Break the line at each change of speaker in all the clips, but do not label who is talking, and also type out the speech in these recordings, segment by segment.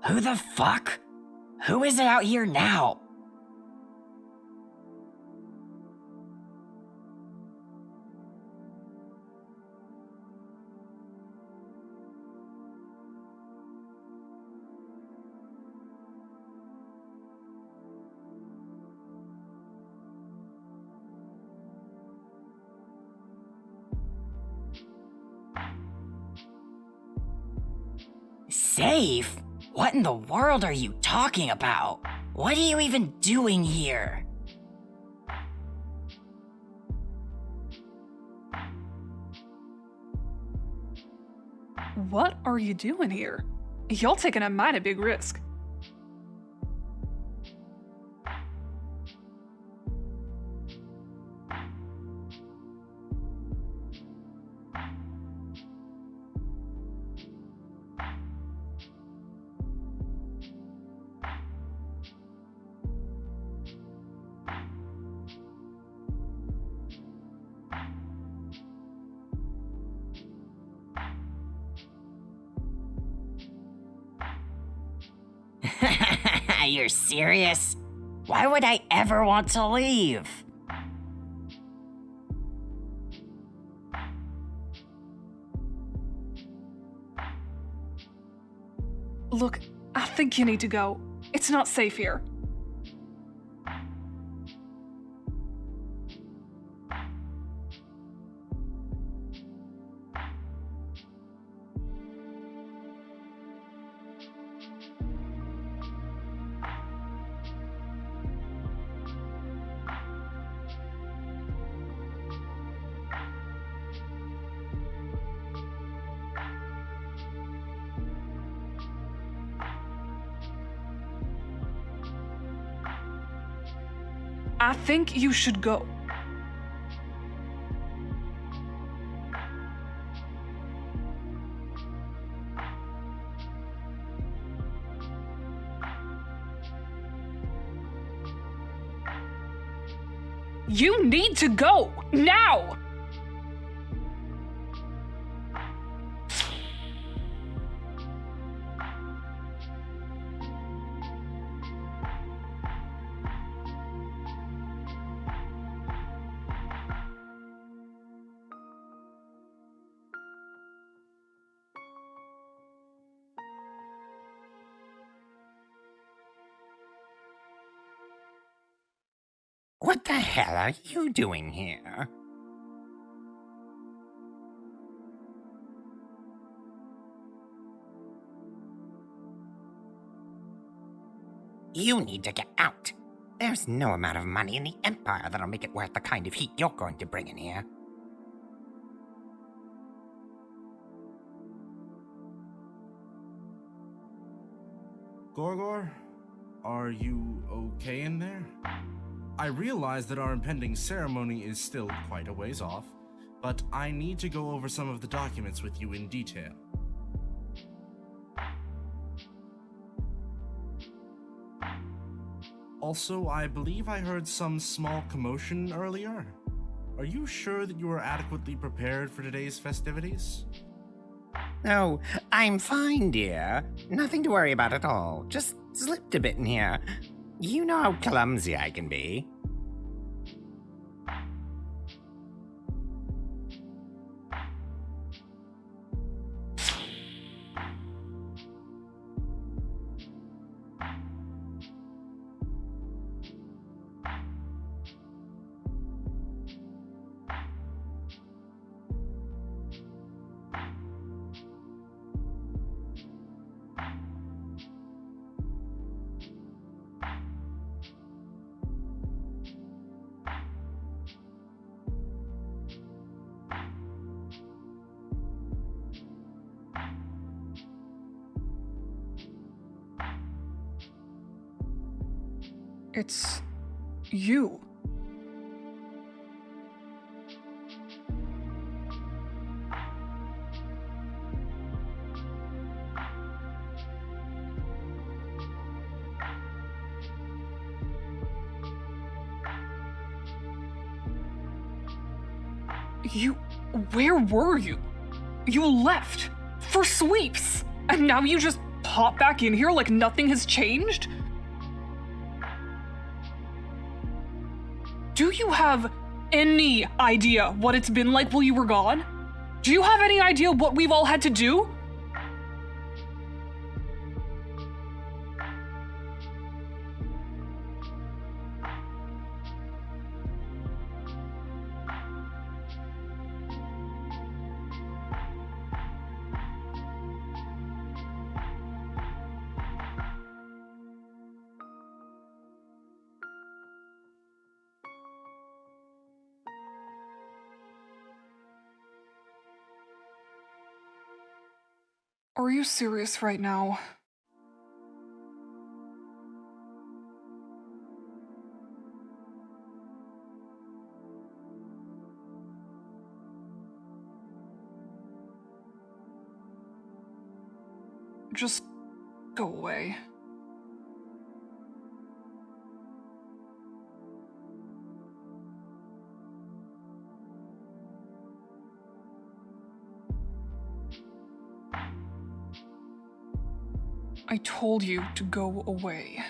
Who the fuck? Who is it out here now? Safe? What in the world are you talking about? What are you even doing here?
What are you doing here? Y'all taking a mighty big risk.
You're serious? Why would I ever want to leave?
Look, I think you need to go. It's not safe here. I think you should go. You need to go, now!
What the hell are you doing here? You need to get out. There's no amount of money in the Empire that'll make it worth the kind of heat you're going to bring in here.
Gorgor, are you okay in there? I realize that our impending ceremony is still quite a ways off, but I need to go over some of the documents with you in detail. Also, I believe I heard some small commotion earlier. Are you sure that you are adequately prepared for today's festivities?
Oh, I'm fine, dear. Nothing to worry about at all. Just slipped a bit in here. You know how clumsy I can be.
It's you. Where were you? You left for sweeps, and now you just hop back in here like nothing has changed? Do you have any idea what it's been like while you were gone? Do you have any idea what we've all had to do? Are you serious right now? Just go away. I told you to go away.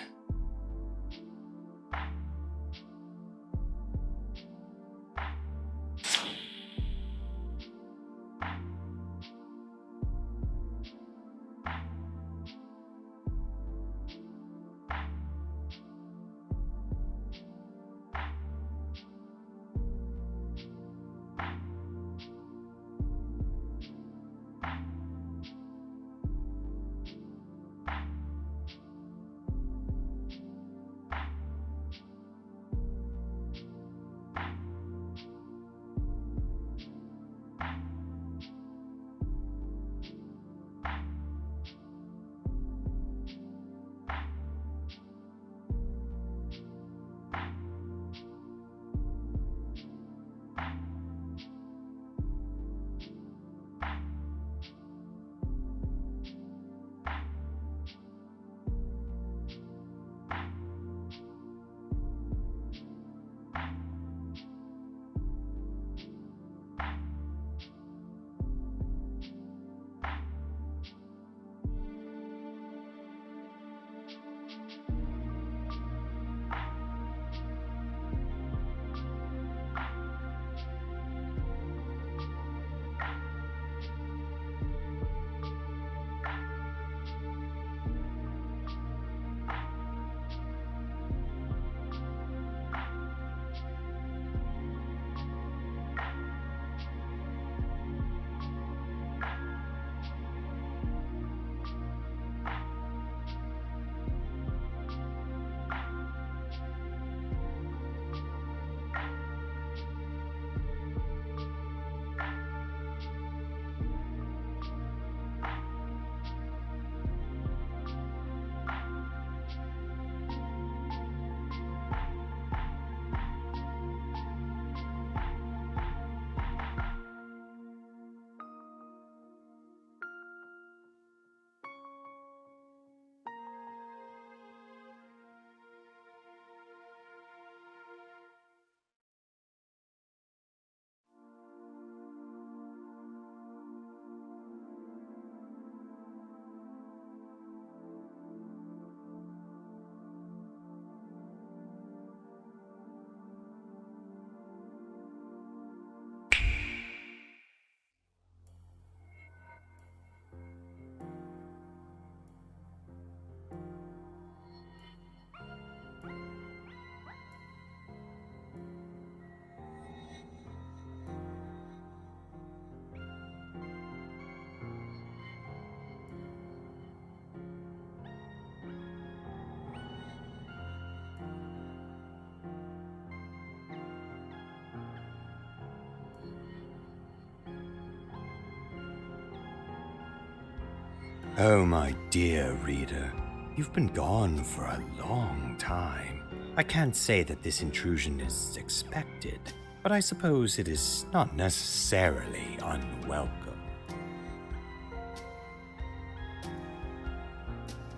Oh, my dear reader, you've been gone for a long time. I can't say that this intrusion is expected, but I suppose it is not necessarily unwelcome.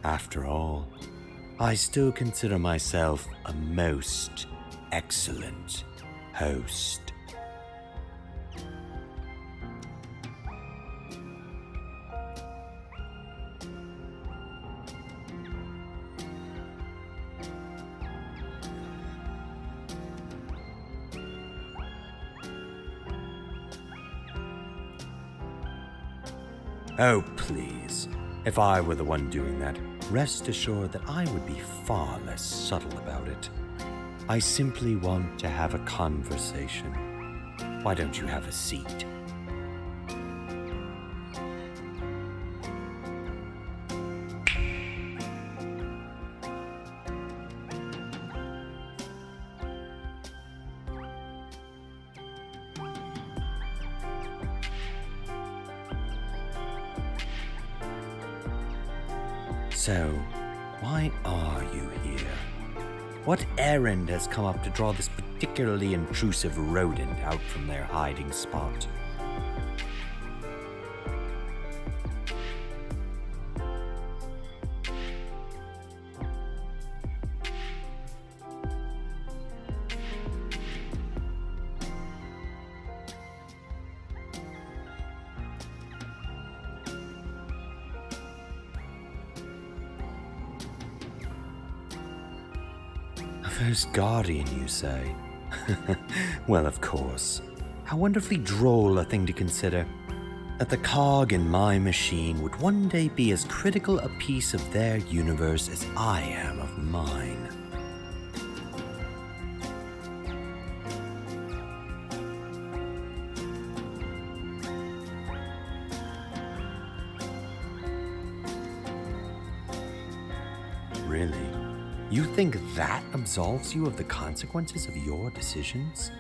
After all, I still consider myself a most excellent host. Oh, please. If I were the one doing that, rest assured that I would be far less subtle about it. I simply want to have a conversation. Why don't you have a seat? So, why are you here? What errand has come up to draw this particularly intrusive rodent out from their hiding spot? First guardian, you say? Well, of course. How wonderfully droll a thing to consider. That the cog in my machine would one day be as critical a piece of their universe as I am of mine. Really? You think that absolves you of the consequences of your decisions?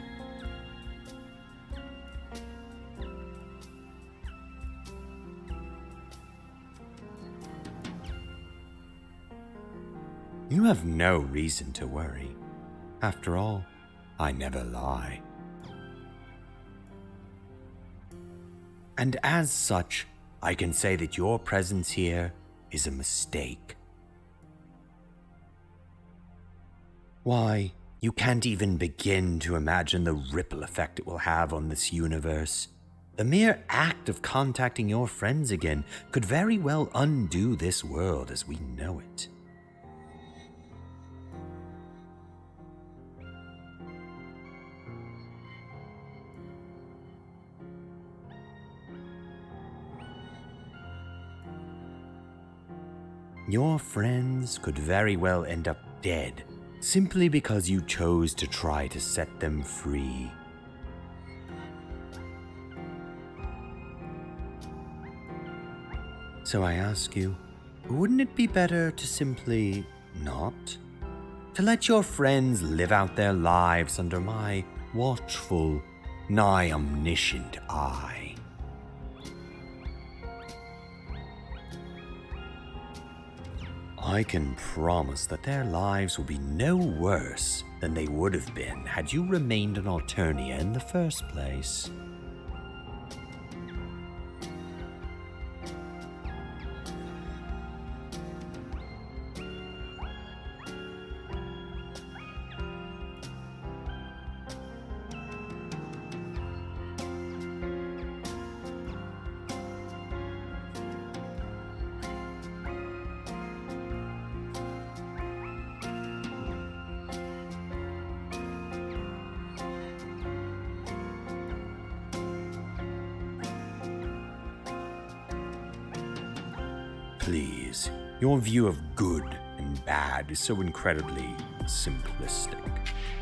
You have no reason to worry. After all, I never lie. And as such, I can say that your presence here is a mistake. Why, you can't even begin to imagine the ripple effect it will have on this universe. The mere act of contacting your friends again could very well undo this world as we know it. Your friends could very well end up dead, simply because you chose to try to set them free. So I ask you, wouldn't it be better to simply not? To let your friends live out their lives under my watchful, nigh omniscient eye? I can promise that their lives will be no worse than they would have been had you remained an Alternia in the first place. Please, your view of good and bad is so incredibly simplistic.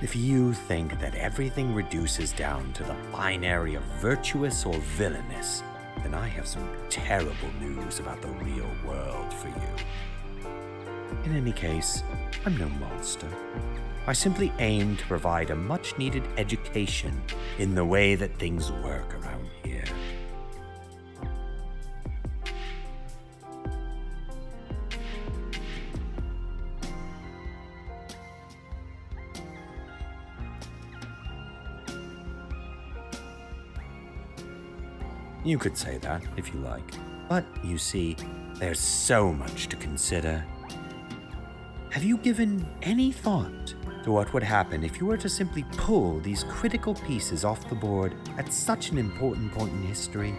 If you think that everything reduces down to the binary of virtuous or villainous, then I have some terrible news about the real world for you. In any case, I'm no monster. I simply aim to provide a much-needed education in the way that things work around here. You could say that, if you like. But, you see, there's so much to consider. Have you given any thought to what would happen if you were to simply pull these critical pieces off the board at such an important point in history,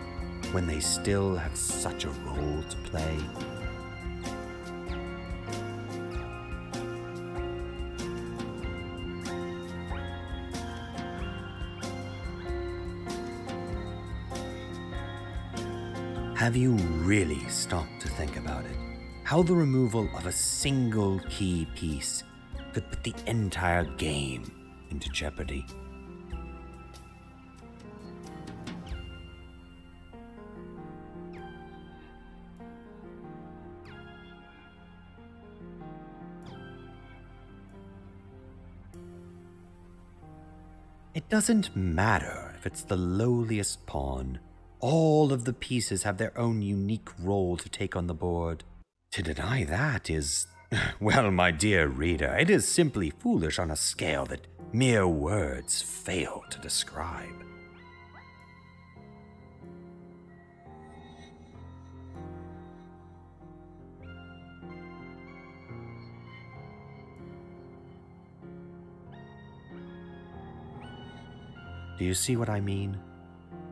when they still have such a role to play? Have you really stopped to think about it? How the removal of a single key piece could put the entire game into jeopardy? It doesn't matter if it's the lowliest pawn. All of the pieces have their own unique role to take on the board. To deny that is, well, my dear reader, it is simply foolish on a scale that mere words fail to describe. Do you see what I mean?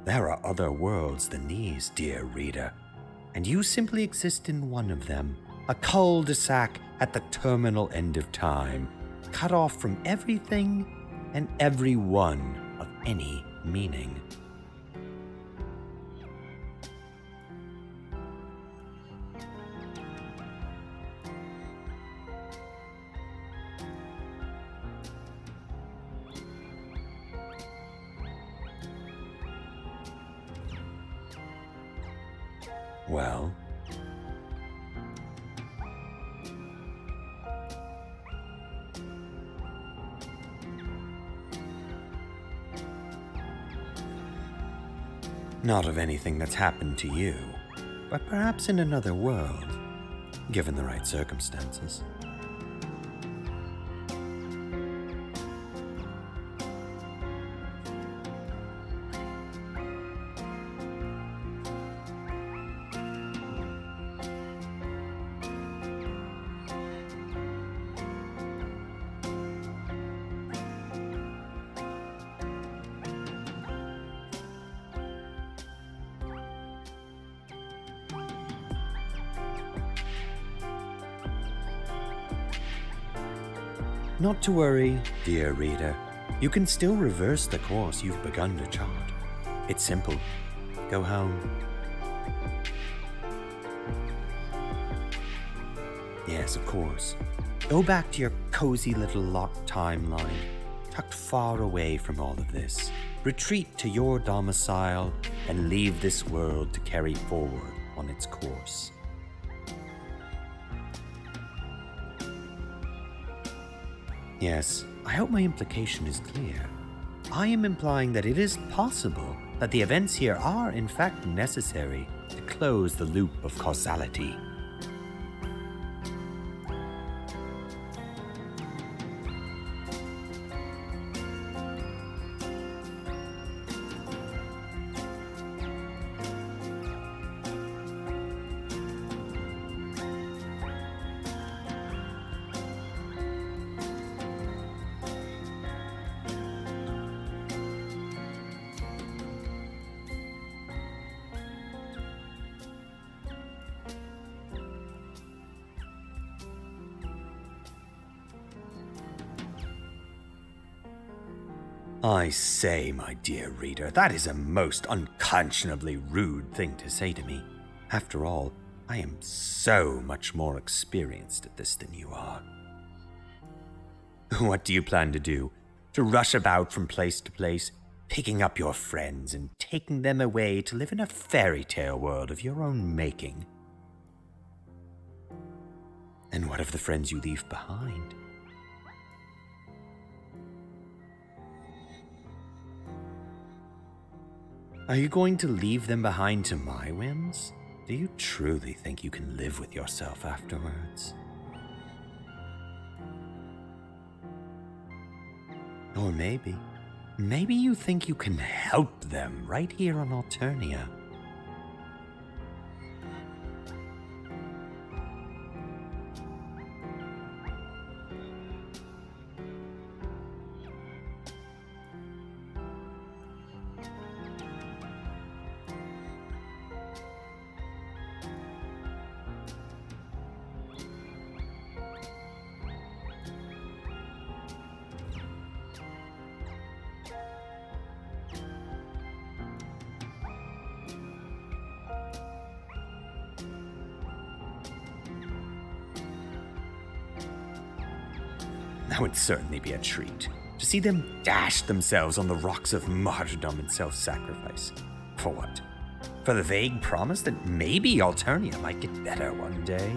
There are other worlds than these, dear reader, and you simply exist in one of them, a cul-de-sac at the terminal end of time, cut off from everything and everyone of any meaning. Well, not of anything that's happened to you, but perhaps in another world, given the right circumstances. Not to worry, dear reader. You can still reverse the course you've begun to chart. It's simple. Go home. Yes, of course. Go back to your cozy little locked timeline, tucked far away from all of this. Retreat to your domicile and leave this world to carry forward on its course. Yes, I hope my implication is clear. I am implying that it is possible that the events here are in fact necessary to close the loop of causality. I say, my dear reader, that is a most unconscionably rude thing to say to me. After all, I am so much more experienced at this than you are. What do you plan to do? To rush about from place to place, picking up your friends and taking them away to live in a fairy tale world of your own making? And what of the friends you leave behind? Are you going to leave them behind to my whims? Do you truly think you can live with yourself afterwards? Or maybe you think you can help them right here on Alternia. That would certainly be a treat, to see them dash themselves on the rocks of martyrdom and self-sacrifice. For what? For the vague promise that maybe Alternia might get better one day?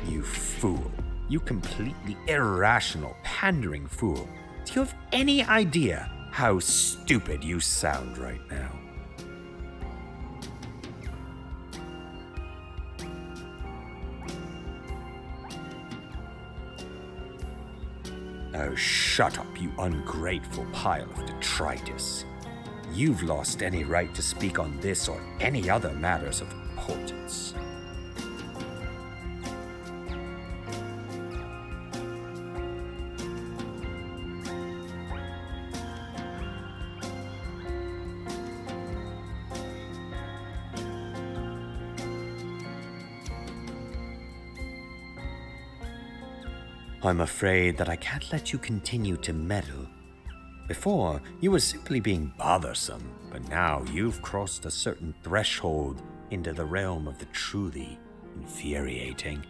You fool. You completely irrational, pandering fool. Do you have any idea how stupid you sound right now? Oh, shut up, you ungrateful pile of detritus. You've lost any right to speak on this or any other matters of importance. I'm afraid that I can't let you continue to meddle. Before, you were simply being bothersome, but now you've crossed a certain threshold into the realm of the truly infuriating.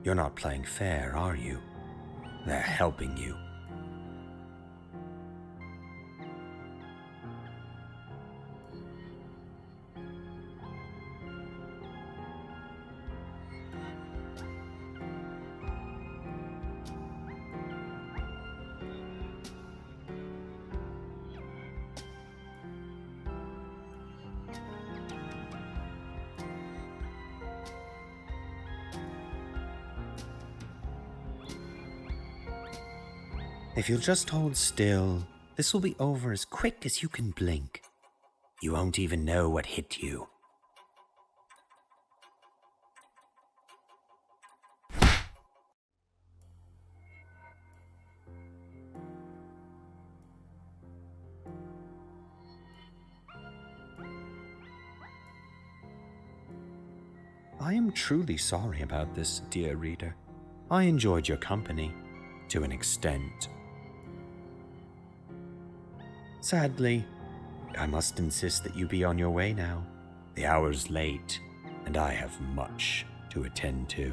You're not playing fair, are you? They're helping you. If you'll just hold still, this will be over as quick as you can blink. You won't even know what hit you. I am truly sorry about this, dear reader. I enjoyed your company, to an extent. Sadly, I must insist that you be on your way now. The hour's late, and I have much to attend to.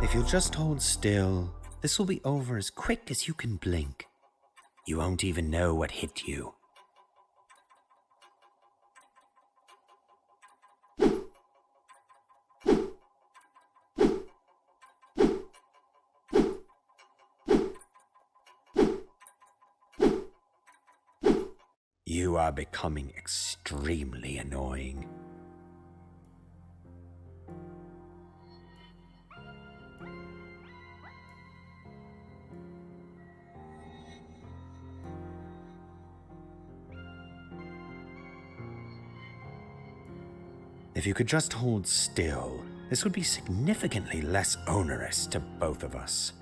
If you'll just hold still, this will be over as quick as you can blink. You won't even know what hit you. You are becoming extremely annoying. If you could just hold still, this would be significantly less onerous to both of us.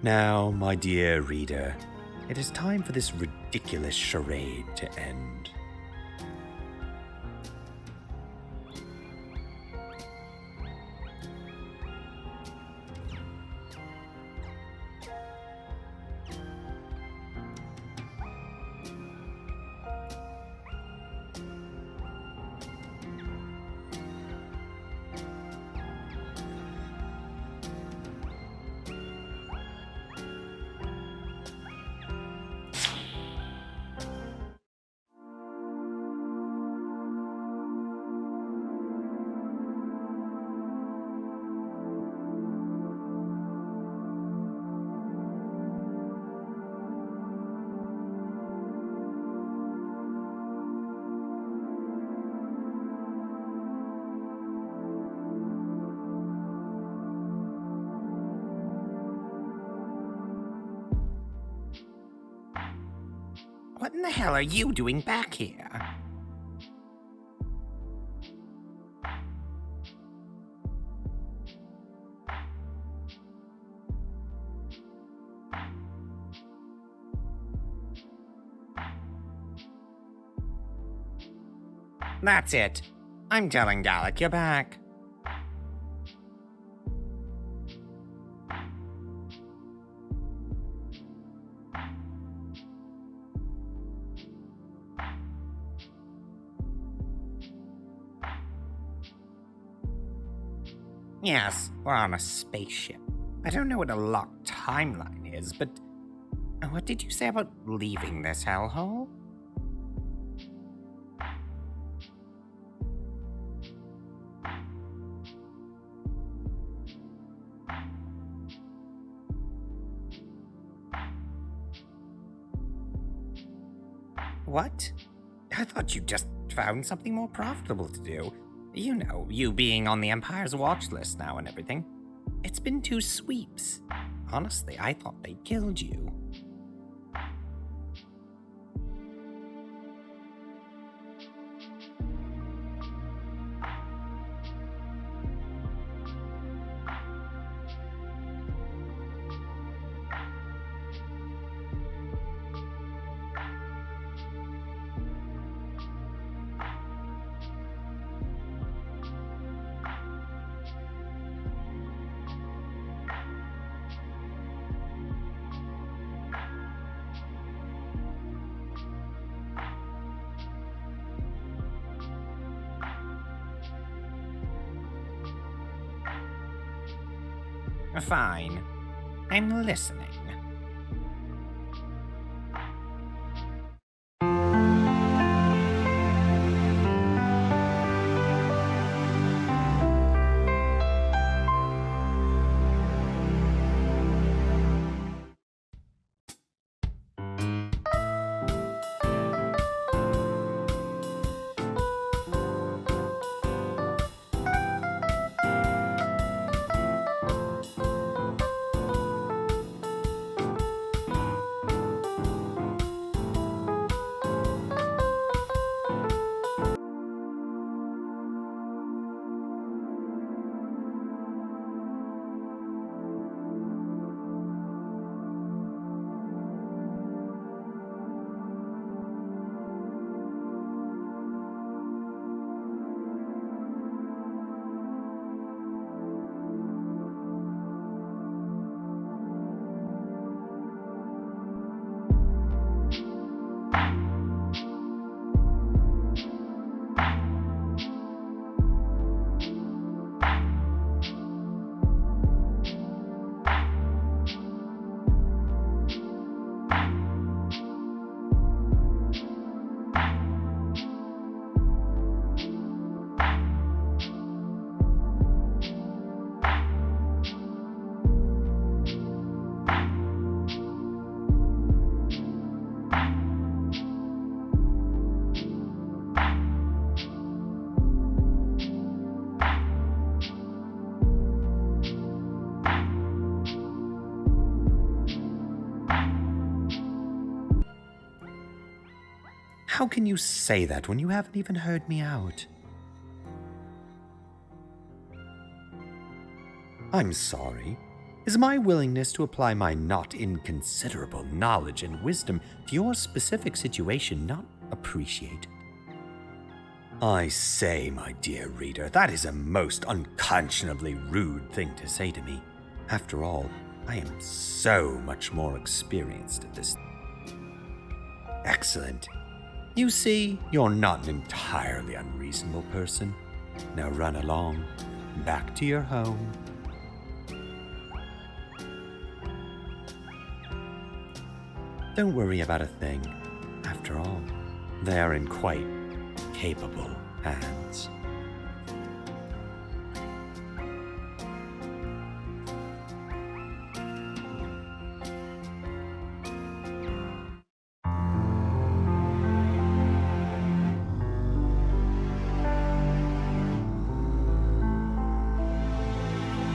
Now, my dear reader, it is time for this ridiculous charade to end.
What in the hell are you doing back here? That's it. I'm telling Gallic you're back. Yes, we're on a spaceship. I don't know what a locked timeline is, but what did you say about leaving this hellhole? What? I thought you just found something more profitable to do. You know, you being on the Empire's watch list now and everything. It's been 2 sweeps. Honestly, I thought they'd killed you. Fine. I'm listening.
How can you say that when you haven't even heard me out? I'm sorry. Is my willingness to apply my not inconsiderable knowledge and wisdom to your specific situation not appreciated? I say, my dear reader, that is a most unconscionably rude thing to say to me. After all, I am so much more experienced at this. Excellent. You see, you're not an entirely unreasonable person. Now run along, back to your home. Don't worry about a thing. After all, they are in quite capable hands.